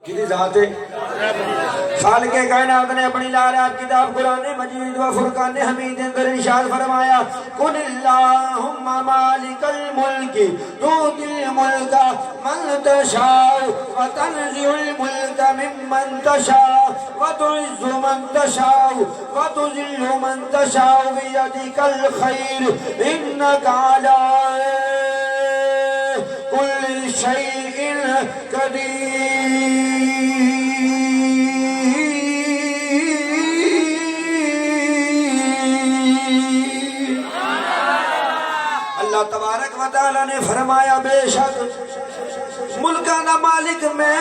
کدی ذات ہے؟ خالق کائنات نے اپنی لالات کتاب قرآن مجید و فرقان حمید اندر ارشاد فرمایا قل اللہم مالک الملک تؤتی الملک من تشاء وتنزع الملک ممن تشاء وتعز من تشاء وتذل من تشاء بیدک الخیر انک علی کل شیء قدیر۔ اللہ تبارک و تعالیٰ نے فرمایا بے شک ملکانہ مالک میں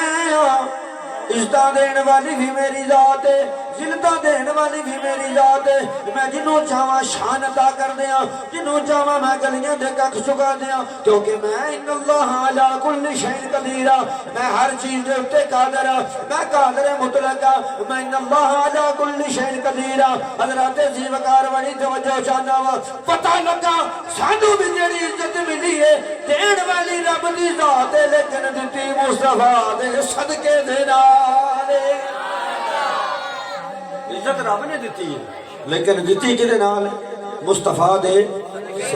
عزتاں دین والی بھی میری ذات ہے، ذلتاں دین والی بھی میری ذات ہے۔ میں جنوں چاہواں شان عطا کر دیاں، جنوں چاہواں میں گلیاں دے ککھ چکا دیاں، کیونکہ میں ان اللہ علی کل شیء قدیر، میں ہر چیز دے اوتے قادر ہاں، میں قادر مطلق ہاں، میں ان اللہ علی کل شیء قدیر۔ حضرات جی وقار بڑی توجہ چاہنا وا، پتہ لگا سانوں بھی جڑی عزت ملی ہے دین والی رب دی ذات ہے، لیکن دتی مصطفیٰ دے صدقے دے نال۔ عزت رب نے دیتی ہے لیکن دیتی کدے نال؟ مصطفیٰ دے صدقے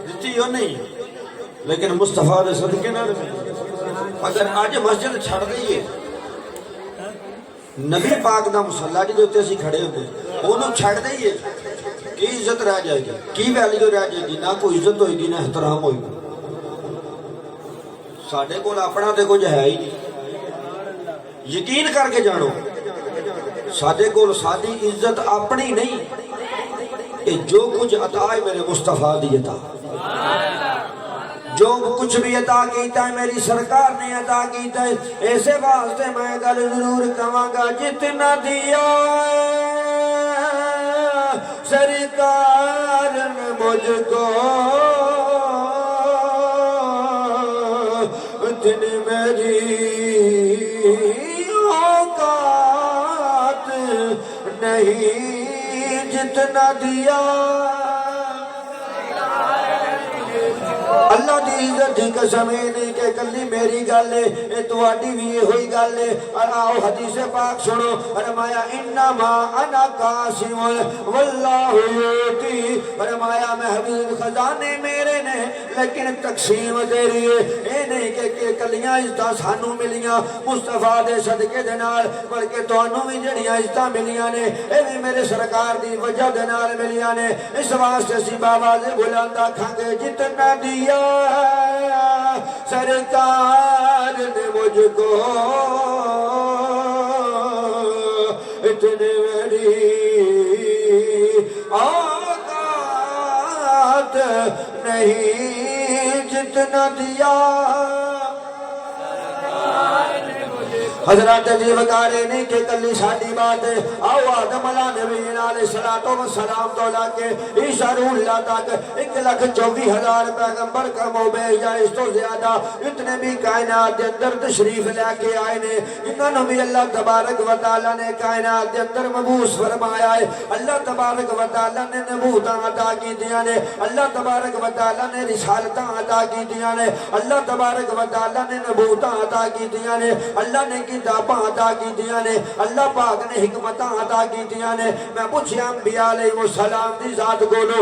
دیتی ہو نہیں لیکن مصطفیٰ دے صدقے نال۔ اگر آج مسجد چھڑ دئیے نبی پاک دا مصلی جی دوتے اسی کھڑے ہوتے انہوں چھڑ دئیے کی عزت رہ جائے گی، کی ویلیو رہ جائے گی؟ نہ کوئی عزت ہوئی گی نہ احترام ہوئی گی۔ ساڑھے کو اپنا تے کچھ ہے ہی نہیں، یقین کر کے جانو سادے کو سادی عزت اپنی نہیں، کہ جو کچھ عطا ہے میرے مصطفیٰ دی عطا، جو کچھ بھی عطا کیتا ہے میری سرکار نے عطا کیتا ہے۔ ایسے واسطے میں گل ضرور کہاں گا جتنا دیا سرکار نے مجھ کو اتنی میری اوقات نہیں جتنا دیا۔ اللہ دی عزت دی قسم نہیں کہ کلی میری گل ہے، اے تواڈی بھی ہوئی گل ہے۔ اور آؤ حدیث پاک سنو، فرمایا انما انا قاسم واللہ یؤتی، فرمایا محبوب خزانے میرے نے لیکن تقسیم تیری ہے۔ اے نہیں کہ کلیاں عزتاں سانوں ملیاں مصطفیٰ دے صدقے دے نال، بلکہ تانوں بھی جڑیاں عزتاں ملیاں نے اے بھی میرے سرکار دی وجہ دے نال ملیاں نے۔ اس واسطے اسی باواز بلند آکھاں گے جتنا دیا سرکار نے مجھ کو اتنے میری اوقات نہیں جتنا دیا۔ حضرات جی وقارے نہیں کہ کلی ساڑی بات ہے۔ آؤ آدم علیہ نبی علیہ السلام تو لا کے عیسیٰ روح اللہ تک 1,24,000 پیغمبر کا موبیج ہے، اس تو زیادہ اتنے بھی کائنات دے اندر تشریف لے کے آئے نے، انہوں بھی اللہ تبارک و تعالیٰ نے کائنات دے اندر مبعوث فرمایا ہے۔ اللہ تبارک و تعالیٰ نے نبوتاں عطا کی دیا نے، اللہ تبارک و تعالیٰ نے رسالتاں عطا کی دیا نے، اللہ تبارک و تعالیٰ نے نبوتاں عطا کی دیا نے، اللہ نے کتاباں عطا کی دیا نے، اللہ پاک نے حکمتاں عطا کی دیا نے۔ میں پوچھیا انبیاء علیہ السلام دی ذات کولو،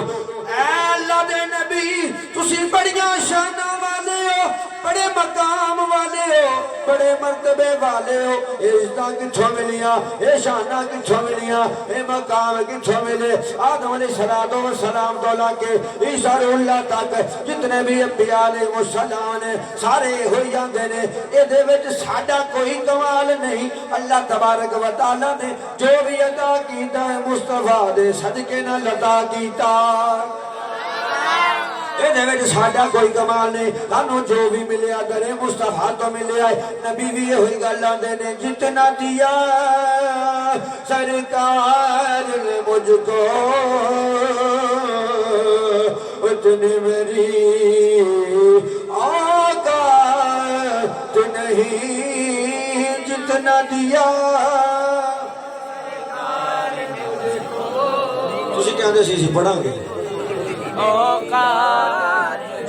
اے اللہ دے نبی تسی بڑیاں شاناں والے ہو، بڑے مقام والے ہو، بڑے مرتبے والے ہو، عزتاں کتھوں ملیاں، اے شاناں کتھوں ملیاں، اے مقام کتھوں ملے؟ آدم علیہ السلام تو لا کے عیسیٰ روح اللہ تک جتنے بھی انبیاء علیہ السلام نے سارے ہوئی جاندے نے، اے دے وچ ساڈا کوئی کمال نہیں۔ اللہ تبارک و تعالیٰ نے جو بھی عطا کیتا ہے مصطفیٰ دے صدقے نال عطا کیتا، ساڈا کوئی کمال نہیں۔ سانوں جو بھی ملیا کرے مصطفیٰ تو ملیا ہے۔ نبی بھی ہوئی گل آندے نے جتنا دیا سرکار نے مجھ کو اتنی میری اوقات نہیں جتنا دیا۔ تسی کہندے سی پڑھاں گے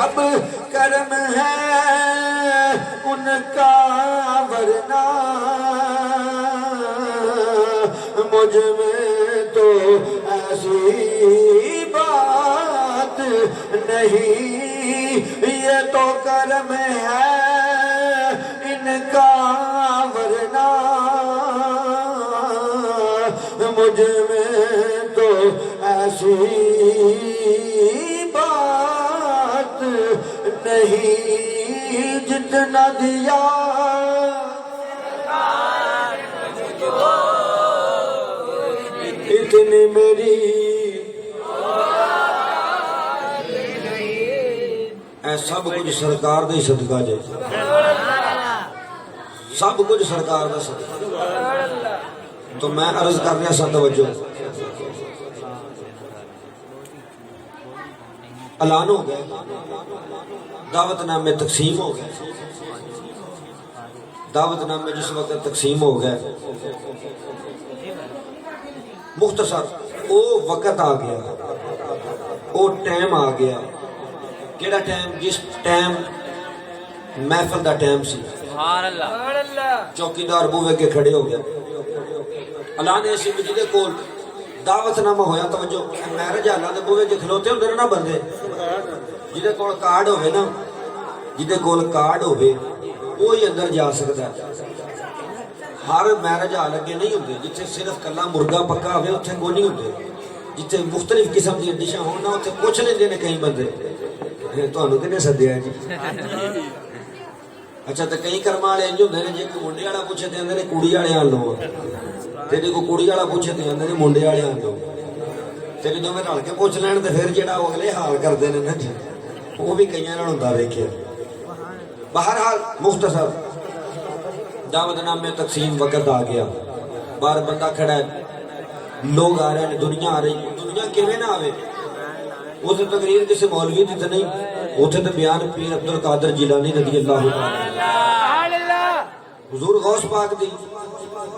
سب کرم ہے ان کا ورنہ مجھ میں تو ایسی بات نہیں، یہ تو کرم ہے ان کا ورنہ مجھ میں تو ایسی بات نہیں، جتنا دیا اتنی میری اے سب کچھ سرکار دے صدقہ جائے، سب کچھ سرکار دا صدقہ۔ تو میں عرض کر رہا سا توجہ، اعلان ہو گئے، دعوت نامے تقسیم ہو گئے، دعوت نامے جس وقت تقسیم ہو گئے، مختصر او وقت آ گیا، او ٹائم آ گیا، کیڑا ٹائم؟ جس ٹائم محفل دا ٹائم سی، چوکیدار بوے کے کھڑے ہو گیا، اعلان ایسی جدے کول دعوت نامہ ہویا، توجہ میرج حالات دے بوے کے کھلوتے ہوندے نا بندے، جدے کول کارڈ ہوئے نا، جدے کول کارڈ ہوئے وہی اندر جا سکتا ہے۔ ہر میرج حال اگے نہیں ہوندے، جتھے صرف کلا مرغا پکا ہوئے اتھے کوئی نہیں ہوندے، جتھے مختلف قسم دی ڈشاں ہون نا اتھے پوچھ لیندے نے کئی بندے تانوں کنے سدیا جی؟ اچھا تے کئی کرم والے انج ہوندے نے، جے کوئی منڈے والا پوچھے تے اندر کڑی والے آن لو، تے جے کوئی کڑی والا پوچھے تے اندر منڈے والے آن لو، تے جدوں میں رل کے پوچھ لین تے پھر جڑا اگلے حال کردے نے نا جی وہ بھی کئیاں نال ہوندا ویکھیا۔ بہرحال مختصر دعوت نامے تقسیم وقت آ گیا، باہر بندہ کھڑا ہے، لوگ آ رہے ہیں، دنیا آ رہی ہے، دنیا کیویں نہ آوے؟ اتنے تقریر کسی مولوی دی تے نہیں، اتنے تے بیان پیر عبد القادر جیلانی رضی اللہ عنہ، حضور غوث پاک دی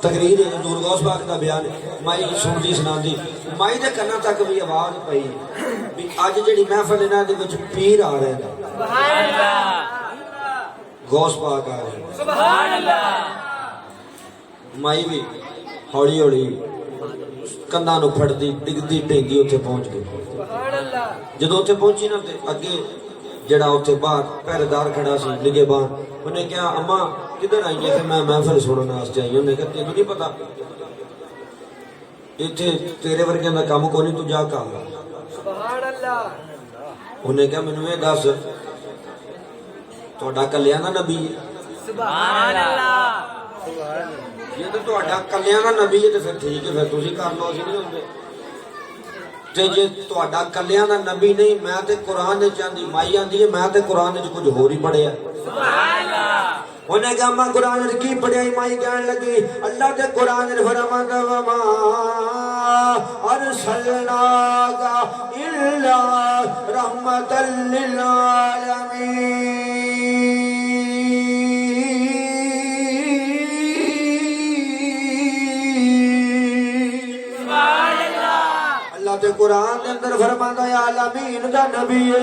تقریر ہے، حضور غوث پاک دا بیان مائی سنتی سناندی، مائی دے کنا تک بھی آواز پئی بھی اج جڑی محفل انہاں دے وچ پیر آ رہے ہیں، سبحان اللہ، غوث پاک آ رہے ہیں، سبحان اللہ۔ مائی بھی ہولی ہولی کندھاں نوں پھڑدی ڈگدی ٹینگی اتنے پہنچ گئی، جدو اتنے پہنچی نا تے اگے جڑا اتنے باہر پہرےدار کھڑا سی نگہبان، انہیں کہا اماں کدھر آئی ہے؟ کہ میں محفل سنن واسطے آئی ہوں۔ انہیں کہا تینوں نہیں پتا اتنے تیرے ورگیاں دا کام کوئی نہیں، تو جا کر سبحان اللہ۔ انہیں کہا مینوں یہ دس تہاڈا کلیاں دا نبی ہے؟ سبحان اللہ۔ جے تے تہاڈا کلیاں دا نبی ہے تے پھر ٹھیک ہے، پھر تسی کر لو، اسی نہیں ہوندے۔ تے جے تہاڈا کلیاں دا نبی نہیں، میں تے قرآن وچ آندی مائی آندی ہے، میں تے قرآن وچ کچھ ہور ہی پڑھیا، سبحان اللہ۔ انہیں کہا میں قرآن وچ کی پڑھیا؟ مائی کہن لگی اللہ تے قرآن وچ فرماتا وما ارسلناک الا رحمتا للعالمین۔ تے قرآن دے اندر فرماتا ہے عالمین دا نبی ہے،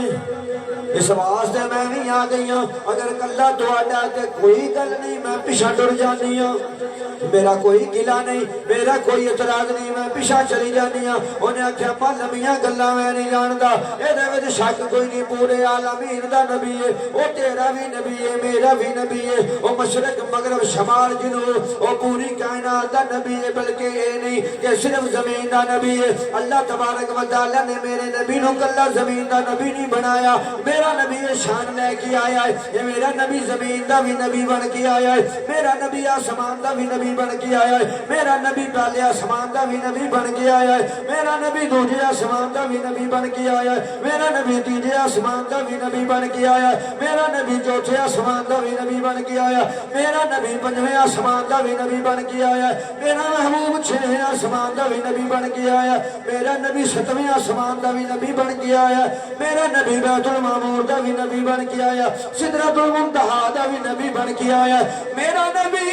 اس واسطے میں نہیں آ گئی ہوں، اگر کلا تہاڈا تے کوئی گل نہیں میں پیچھے ٹر جانی ہوں، میرا کوئی گلہ نہیں، میرا کوئی اعتراض نہیں، میں پیچھے چلی جانی ہوں۔ انہیں آکھیا پا لمیاں گلاں میں نہیں جاندا، اے وچ شک کوئی نہیں، پورے عالمین دا نبی ہے، او تیرا بھی نبی ہے، میرا بھی نبی ہے، او مشرق مغرب شمال جنوب او پوری کائنات دا نبی ہے، بلکہ اے نہیں کہ صرف زمین دا نبی ہے۔ اللہ تبارک و تعالی نے میرے نبی نو کلا زمین دا نبی نہیں بنایا، میرا نبی شان لے کے آیا ہے، یہ میرا نبی زمین دا بھی نبی بن کے آیا ہے، میرا نبی آسمان دا بھی نبی بن کے آیا ہے، میرا نبی پہلے آسمان دا بھی نبی بن کے آیا ہے، میرا نبی دوسرے آسمان دا بھی نبی بن کے آیا ہے، میرا نبی تیسرے آسمان دا بھی نبی بن کے آیا ہے، میرا نبی چوتھے آسمان دا بھی نبی بن کے آیا ہے، میرا نبی پنجویں آسمان دا بھی نبی بن کے آیا ہے، میرا محبوب چھٹے آسمان دا بھی نبی بن کے آیا ہے، میرا نبی ستویں آسمان دا بھی نبی بن کے آیا ہے، میرا نبی بیت المعمور دا بھی نبی بن کے آیا، سدرۃ المنتہا دا بھی نبی بن کے آیا، میرا نبی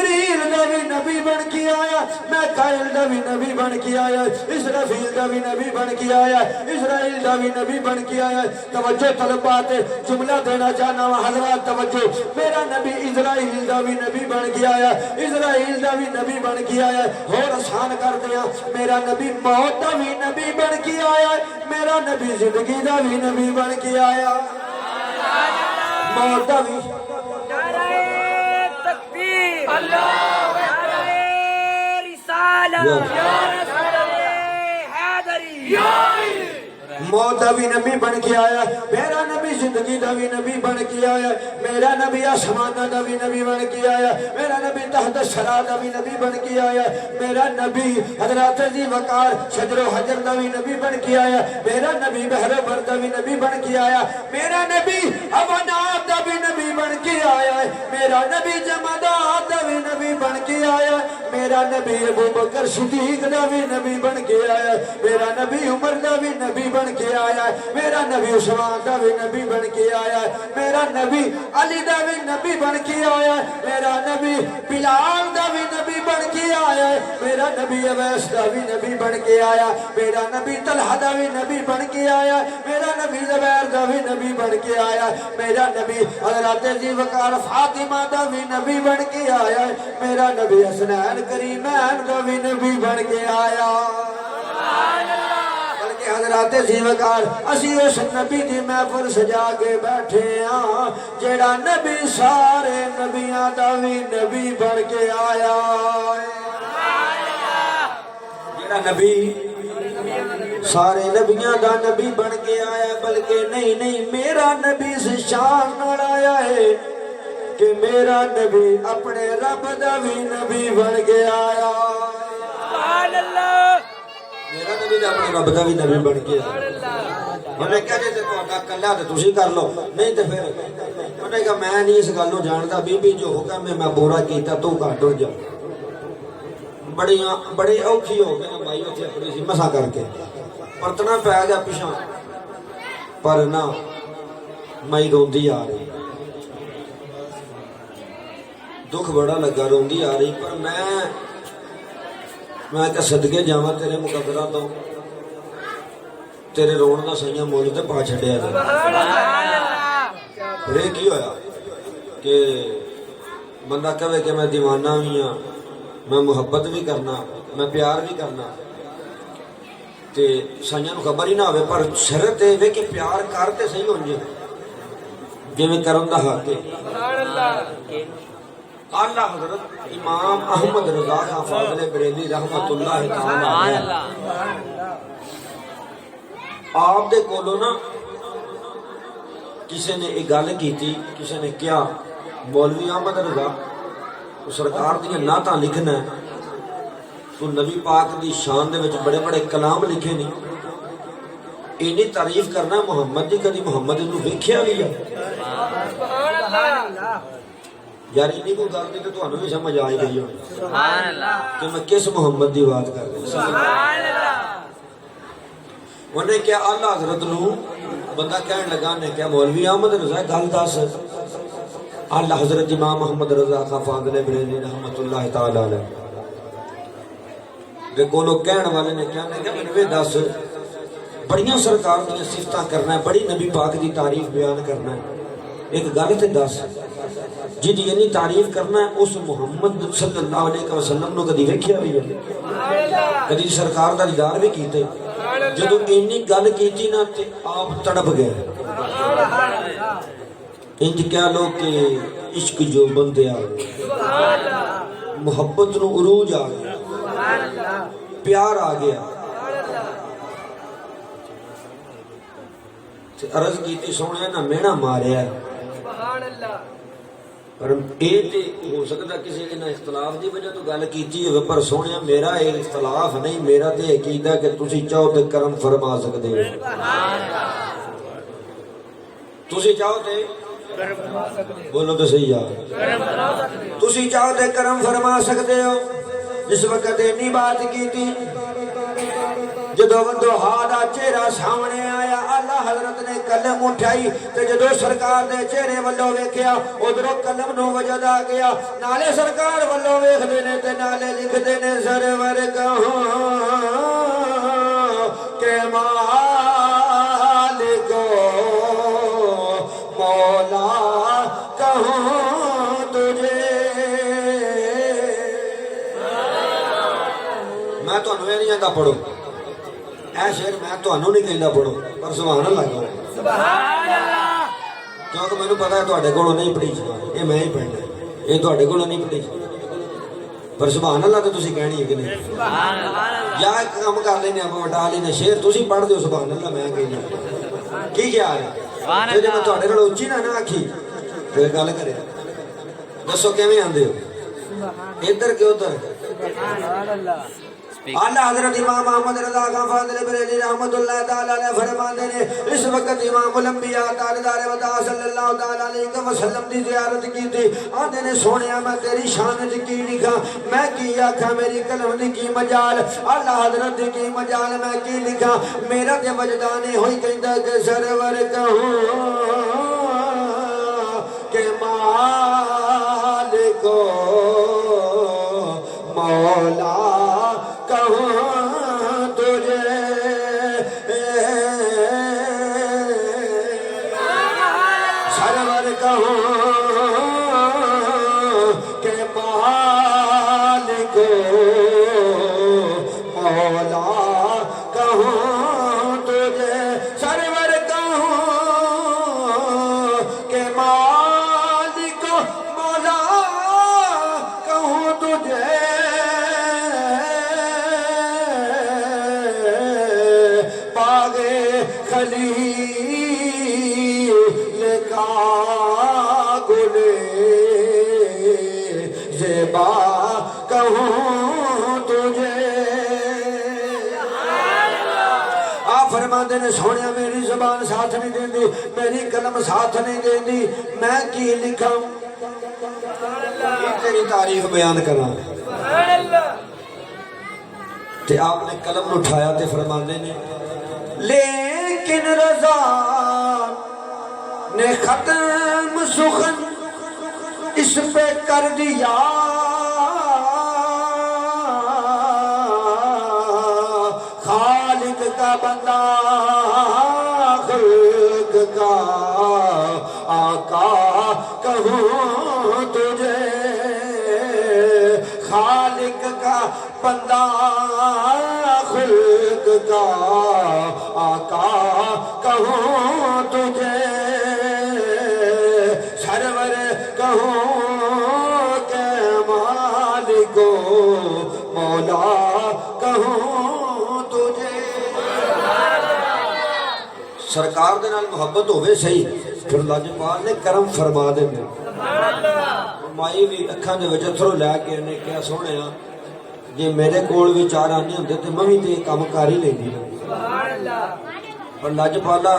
جبریل دا بھی نبی بن کے آیا میکائیل دا بھی نبی بن کے آیا اسرافیل دا بھی نبی بن کے آیا اسرائیل دا بھی نبی بن کے آیا توجہ طلبات جملہ دینا چاہنا وا حضرات توجہ میرا نبی اسرائیل دا بھی نبی بن کے آیا اسرائیل دا بھی نبی بن کے آیا اور آسان کر دیا میرا نبی موت دا بھی نبی بن کے آیا میرا نبی زندگی دا بھی نبی بن کے آیا موت دا بھی تکبیر اللہ رسالت حیدری موت دا بھی نبی بن کے آیا میرا نبی زندگی دا بھی نبی بن کے آیا میرا نبی آسمان دا بھی نبی بن کے آیا میرا نبی تحت الثری دا بھی نبی بن کے آیا میرا نبی حضرات ذی وقار شجر و حجر دا بھی نبی بن کے آیا میرا نبی بحر بر دا بھی نبی بن کے آیا میرا نبی حیوانات دا بھی نبی بن کے آیا میرا نبی جمادات دا بھی نبی بن کے آیا میرا نبی ابوبکر صدیق دا بھی نبی بن کے آیا میرا نبی عمر دا بھی نبی بن کے آیا میرا نبی عثمان دا بھی نبی بن کے آیا میرا نبی علی دا بھی نبی بن کے آیا میرا نبی بلال دا بھی نبی بن کے آیا میرا نبی اویس دا بھی نبی بن کے آیا میرا نبی طلحہ دا بھی نبی بن کے آیا میرا نبی زبیر دا بھی نبی بن کے آیا میرا نبی حضرات ذی وقار فاطمہ دا بھی نبی بن کے آیا میرا نبی حسنین کریمین دا بھی نبی بن کے آیا حضرات ذی وقار اسی اس نبی دی محفل سجا کے بیٹھے ہاں جیڑا نبی سارے نبیاں دا بھی نبی بن کے آیا جیڑا نبی سارے نبیاں دا نبی بن کے آیا بلکہ نہیں میرا نبی سے شان نال آیا ہے کہ میرا نبی اپنے رب دا بھی نبی بن کے آیا سبحان اللہ میرا نبی دا اپنے رب دا بھی نبی بن کے انہیں کہا جی تے تہاڈا کلا تے تسی کر لو نہیں تے پھر انہیں کہا میں نہیں اس گل نوں جاندا بی بی جو حکم میں پورا کیتا تو گھٹ ہو جا بڑی اوکھی ہو گئی مائی اوتھے اپنی سی مسا کر کے پرتنا پی گیا پیچھے پر نہ مائی روندی آ رہی دکھ بڑا لگا روندی آ رہی پر میں کہ صدقے جاواں تیرے مقدرہ تو تیرے رون دا سیاں مول تے پا چھڈیا پھر یہ کی ہویا کہ بندہ کہے کہ میں دیوانہ بھی ہاں میں محبت بھی کرنا میں پیار بھی کرنا تے سیاں نو خبر ہی نہ ہوئے پر شرط ہے کہ پیار کرتے صحیح ہو جائے جویں کرم دا حق ہے اللہ حضرت امام احمد رضا خان فاضل بریلوی رحمت اللہ تعالی آپ دے کولو نا کسی نے ایک گل کی تھی کسی نے کیا مولوی احمد رضا سرکار دی نعتاں لکھنا ہے تو نبی پاک دی شان دے وچ بڑے بڑے کلام لکھے نہیں اینی تعریف کرنا محمد دی کدی محمد نو ویکھیا بھی ہے سبحان اللہ یار اینی کو گل تے تانوں بھی سمجھ آ گئی ہو سبحان اللہ کہ میں کس محمد دی بات کر رہا سبحان اللہ انہیں کیا اللہ حضرت نو بندہ کہنے لگا نے کیا مولوی احمد رضا گل دس اللہ حضرت امام محمد رضا خان فاضل بریلوی رحمت اللہ تعالی علیہ دے کولو کہن والے نے کیا میں دس بڑیاں سرکار دی صفتاں کرنا ہے بڑی نبی پاک دی تعریف بیان کرنا ہے ایک گل تے دس جی یعنی تعریف کرنا ہے اس محمد صلی اللہ علیہ وسلم نو کدی ویکھیا بھی ہے کدی سرکار دا دیدار بھی کیتے جدو اینی گل کیتی نا تے آپ تڑپ گئے انج کیا لو کہ عشق جو بندے آ گئے محبت نو عروج آ گیا پیار آ گیا عرض کیتی سونے نا مینا ماریا پر یہ تے ہو سکتا کسی نے اختلاف دی وجہ تو گل کیتی ہوئے پر سونے میرا یہ اختلاف نہیں میرا تے عقیدہ کہ تسی چاہو تے کرم فرما سکتے ہو تسی چاہو تے بولو تو صحیح آ تسی چاہو تے کرم فرما سکتے ہو جس وقت اینی بات کی تھی جدو وندو ہادا چہرہ سامنے آیا اللہ حضرت نے قلم اٹھائی تے جدو سرکار دے چہرے والوں ویکھیا ادھروں قلم نو وجد آ گیا نالے سرکار والوں ویکھدے نے تے نالے لکھدے نے سرور کہاں کہ مالک مولا کہاں تجھے میں تانوں نہیں جاندا پڑھو اے شعر میں تانوں نہیں کہندا پڑھو پر سبحان اللہ کہو سبحان اللہ کیونکہ مینوں پتہ ہے تواڈے کولوں نہیں پڑھی جاندی یہ میں ہی پڑھنا یہ تواڈے کولوں نہیں پڑھی جاندی پر سبحان اللہ تے تسی کہنی ہے کہ نہیں سبحان اللہ یا ایک کام کر لینے آپ وٹا لینے شعر تسی پڑھ دیو سبحان اللہ میں کہنا کی خیال ہے جے میں تواڈے کول اچھی نہ آکھی پھر گل کرے دسو کیویں آندے ہو ادھر کہ ادھر سبحان اللہ اعلیٰ حضرت امام محمد رضا خان فاضل بریلوی رحمت اللہ تعالیٰ علیہ فرماتے ہیں اس وقت امام الانبیاء تاجدار وطا صلی اللہ تعالیٰ علیہ وسلم دی زیارت کی تھی آدھے نے سونیا میں تیری شان دی کی لکھا میں کی آکھا میری قلم دی کی مجال اعلیٰ حضرت دی کی مجال میں کی لکھا میرا تے وجدانے ہوئی کہندہ کہ سرور کہوں کہ مالک مولا کہاں تجھے سرور کہاں کہ مالک مولا کہاں تجھے سرور کہاں کہ مالک مولا کہاں تجھے خلیل کا گل زیبا کہوں تجھے آپ فرماتے نے سونے میری زبان ساتھ نہیں دیندی میری قلم ساتھ نہیں دیندی میں کی لکھاں تیری تعریف بیان کرنا تے آپ نے قلم اٹھایا تے فرماتے نے لیکن رضا نے ختم سخن اس پہ کر دیا خالق کا بندہ خلق کا آقا کہوں تجھے خالق کا بندہ خلق کا آقا کہوں تجھے سرور کہوں کہ مالک مولا کہوں تجھے سرکار دے نال محبت ہوئے صحیح پھر لاجپال نے کرم فرما دے مائی بھی اکھاں دے وچ اتھرو لے کے نے کیا سونے جے میرے کول بھی چار آنے ہوندے تے میں بھی تے کام کر ہی لیندی پر لاجپالا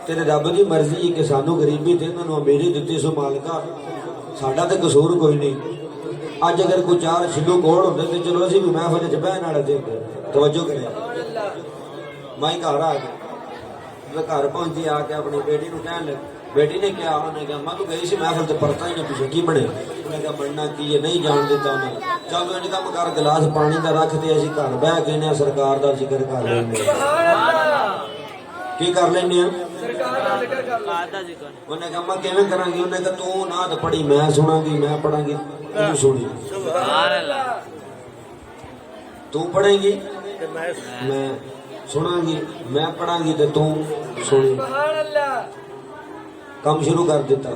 تیرے رب دی مرضی ہے کہ سانو غریبی تے انہاں نوں امیری دتی سو مالکا ساڈا تے قصور کوئی نہیں اج اگر کوئی چار شلو کوڑ ہوندے تے چلو اسی بھی محفل وچ بہن والے تے توجہ کرے مائی گھر آ گیا گھر پہنچی آ کے اپنی بیٹی نوں کہن لگ بیٹی نے کیا انہیں کہا میں تو گئی سی محفل تے پرتا ہی نہیں پیچھے کی بنے انہیں کہا بننا کی ہے نہیں جان دیتا انہیں چلو انہیں کہا مکار گلاس پانی دا رکھ دے اسی گھر بہ کے انہیں سرکار دا ذکر کر لینے کی کر لینے انہیں کہا میں کیویں کراں گی انہیں کہا تو نعت پڑھی میں سناں گی میں پڑھاں گی تو سنی تو پڑھیں گی میں سناں گی میں پڑھاں گی تے تو سنی کام شروع کر دیتا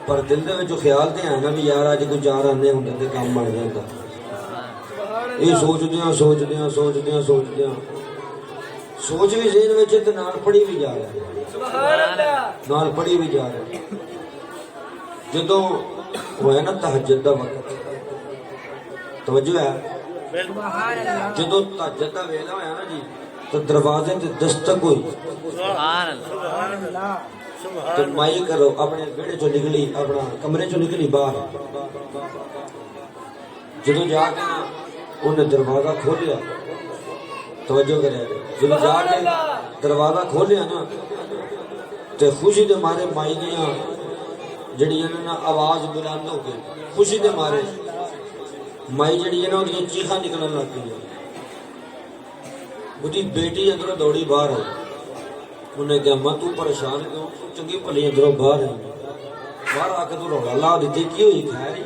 پر دل دے وچ خیال تے ہے نا بھی یار اج کوئی چار آنے ہوندے تے کام بن جاندا یہ سوچدیاں سوچ بھی ذہن وچ تے نال پڑھی بھی جا رہا سبحان اللہ نال پڑھی بھی جا رہا جدوں ہویا نا تہجد دا وقت توجہ ہے جدوں تہجد دا ویلا ہویا نا جی تو دروازے تے دستک ہوئی سبحان اللہ تو مائی کرو اپنے بیڑے چو نکلی اپنا کمرے چو نکلی باہر جدو جا کے انہیں دروازہ کھولیا توجہ کرے جب جا کے دروازہ کھولیا نا تے خوشی دے مارے مائی دیاں جڑی انہاں نا آواز بلند ہو گئی خوشی دے مارے مائی جڑی ہے نا اودیاں چیخاں نکلن لگ گئی اودی بیٹی اندروں دوڑی باہر آئی انہیں کہا ماں تو پریشان کیوں چنگی بھلی اندروں باہر آئی باہر آ کے تو رولا لا دیتی کی ہوئی خیر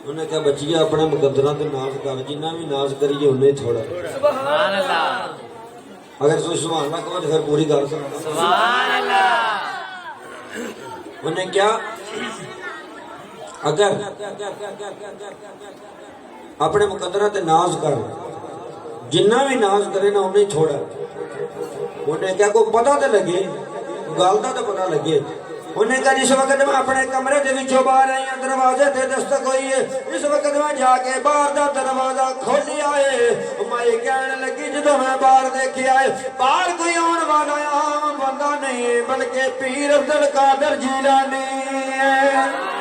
انہیں کہا بچیا اپنے مقدرہ تے ناز کر جنہ بھی ناز کریے انہیں تھوڑا سبحان اللہ اگر تو سبحان اللہ کہو تو پھر پوری گل سنا سبحان اللہ انہیں کیا اگر اپنے مقدرہ تے ناز کر جنہ بھی ناز کرے نا انہیں چھوڑا انہیں کیا کوئی پتہ تے لگے گل دا تے پتہ لگے انہیں کہا جس وقت میں اپنے کمرے دے وچوں باہر آئی ہوں دروازے تے دستک ہوئی ہے اس وقت میں جا کے باہر دا دروازہ کھولی آئے میں کہنے لگی جدوں میں باہر دیکھی آئے باہر کوئی آن والا عام بندہ نہیں بلکہ پیر عبد القادر جیلانی ہے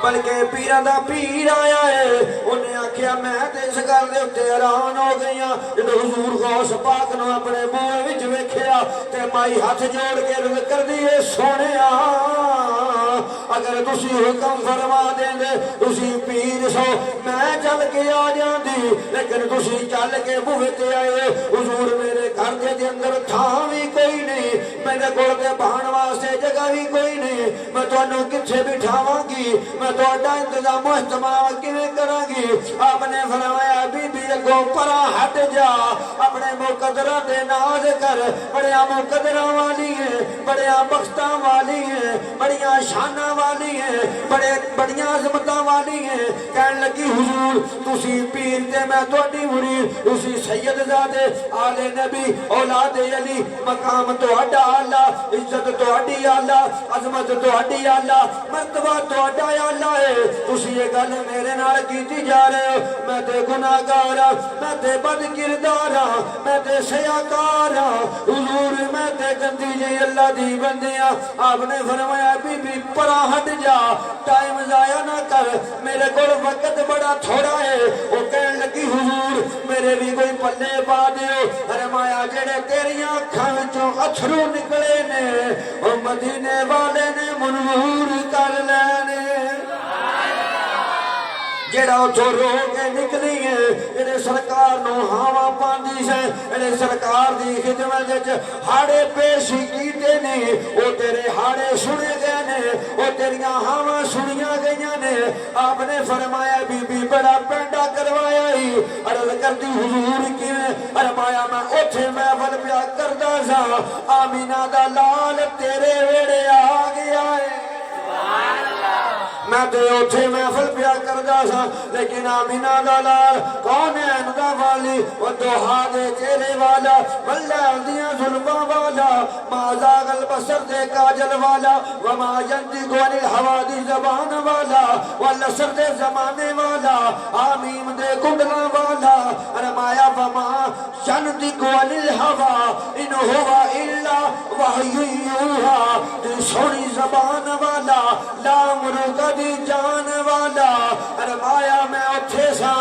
بلکہ پیران دا پیر آیا ہے انہیں آکھیا میں تے اس گل دے اوتے حیران ہو گئی ہاں جدوں حضور غوث پاک نو اپنے منہ وچ ویکھیا تے مائی ہاتھ جوڑ کے عرض کردی اے سونیا اگر تسی حکم فرما دیندے تسی پیر سو میں چل کے آ جاندی لیکن تسی چل کے منہ تے آئے حضور میرے گھر دے اندر تھاں وی کوئی نہیں میرے کول تے بہن واسطے جگہ وی کوئی نہیں میں تانوں کتھے بٹھاواں گی میں تہاڈا انتظام و اہتمام کیویں کراں گی آپ نے فرمایا بی بی اگوں پرا ہٹ جا اپنے مقدرہ تے ناز کر بڑیاں مقدرہ والی ہیں بڑیاں بختاں والی ہیں بڑیاں شاناں والی ہیں بڑیاں عظمتاں والی ہیں کہن لگی حضور تسی پیر تے میں تہاڈی مرید تسی سید زادے آل نبی اولاد علی مقام تہاڈا اعلی عزت تہاڈی اعلی عظمت تہاڈی اعلی مرتبہ تہاڈا اعلی ہے تسی یہ گل میرے نال کیتی جا رہے ہو میں تے گناہگار ہاں میں تے بد کردار ہاں میں تے سیاکار ہاں حضور میں تے گندی جی اللہ دی بندی ہاں آپ نے فرمایا بی بی پرا ہٹ جا ٹائم ضائع نہ کر میرے کول وقت بڑا تھوڑا ہے وہ کہن لگی حضور میرے بھی کوئی پلے پا دیو فرمایا جڑے تیریاں اکھاں وچوں اتھرو نکلے نے او مدینے والے نے منظور کر لینے جڑا اتھوں رو کے نکلی ہے جڑے سرکار نو ہاواں پاندی سے جڑے سرکار دی خدمت وچ ہاڑے پیش کیتے نے او تیرے ہاڑے سنے گئے نے او تیریاں ہاواں سنیاں گئیاں نے آپ نے فرمایا بی بی بڑا پینڈا کروایا ہی عرض کردی حضور کیویں فرمایا میں اوتھے محفل پیا کردا سا آمینہ دا لال تیرے ویڑے آ گیا ہے میں تے اوتھے محفل پیا کردا سا لیکن آمینہ دا لال کون ہے دا والی وہ دوہا دے چہرے والا بلہ دیاں ظلماں والا ما زاغ البصر دے کاجل والا وما ينطق عن الهوى دی زبان والا والنصر دے زمانے والا آمین دے کنڈلاں والا فرمایا وما ينطق عن الهوى ان هو الا وحی یوحی دی سونی زبان والا لا مرغ دی جان والا فرمایا میں اٹھے سا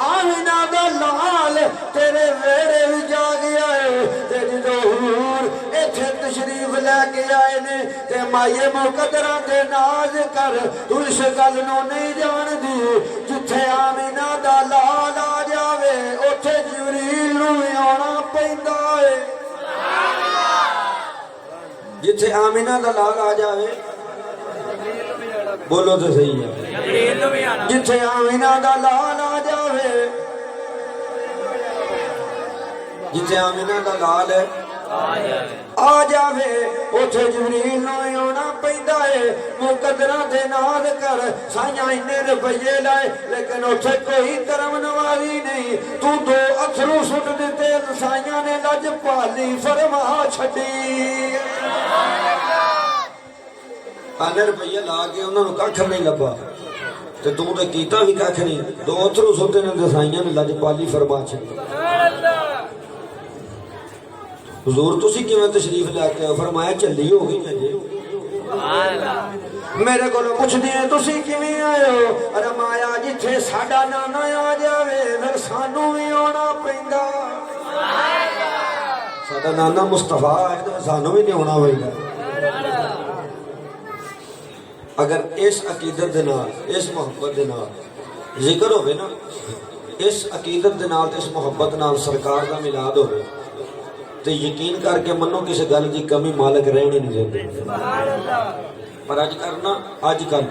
آمینہ دا لال تیرے ویڑے بھی جا گیا ہے تیری دو حضور ایتھے تشریف لے کے آئے نے تے مائے مقدرہ تے ناز کر تو اس گل نو نہیں جان دی جتھے آمینہ دا لال آ جاوے اوتھے جبریل نو آنا پیندا ہے جتھے آمینہ دا لال آ جاوے بولو تو صحیح ہے جتھے آمینہ دا لال آ جاوے جتھے آمینہ دا لال ہے آ جاوے اوتھے جبریل نو آنا پیندا ہے مقدرہ تے ناز کر سائیاں انے روپیے لائے لیکن اوتھے کوئی کرم نوازی نہیں تو دو اتھرو سٹ دیتے سائیاں نے لج پالی فرما چھٹی آنے روپیہ لا کے انہوں نے کھڑ نہیں لبا تے تو تے کیتا بھی کھڑ نہیں دو اتھرو سٹے نے دسائیاں نے لج پالی فرما چھٹی حضور تسی کیویں تشریف لے کے فرمایا چلی ہو گئی جی میرے کو پوچھ دیے تسی کیویں آئے ہو فرمایا جتھے ساڈا نانا آ جاوے پھر سانو بھی آنا پیندا ਸਾਡਾ ਨਾਨਾ ਮੁਸਤਫਾ ਹੈ ਤੇ ਸਾਨੂੰ ਵੀ ਨਹੀਂ ਆਉਣਾ ਹੋਏਗਾ ਅਗਰ ਇਸ ਅਕੀਦਤ ਦੇ ਨਾਲ ਇਸ ਮੁਹੱਬਤ ਦੇ ਨਾਲ ਜ਼ਿਕਰ ਹੋਵੇ ਨਾ ਇਸ ਅਕੀਦਤ ਦੇ ਨਾਲ ਤੇ ਇਸ ਮੁਹੱਬਤ ਨਾਲ ਸਰਕਾਰ ਦਾ ਮਿਲਾਦ ਹੋਵੇ ਤੇ ਯਕੀਨ ਕਰਕੇ ਮੰਨੋ ਕਿਸੇ ਗੱਲ ਦੀ ਕਮੀ ਮਾਲਕ ਰਹਿਣ ਹੀ ਨਹੀਂ ਦਿੰਦੇ ਪਰ ਅੱਜ ਕੱਲ੍ਹ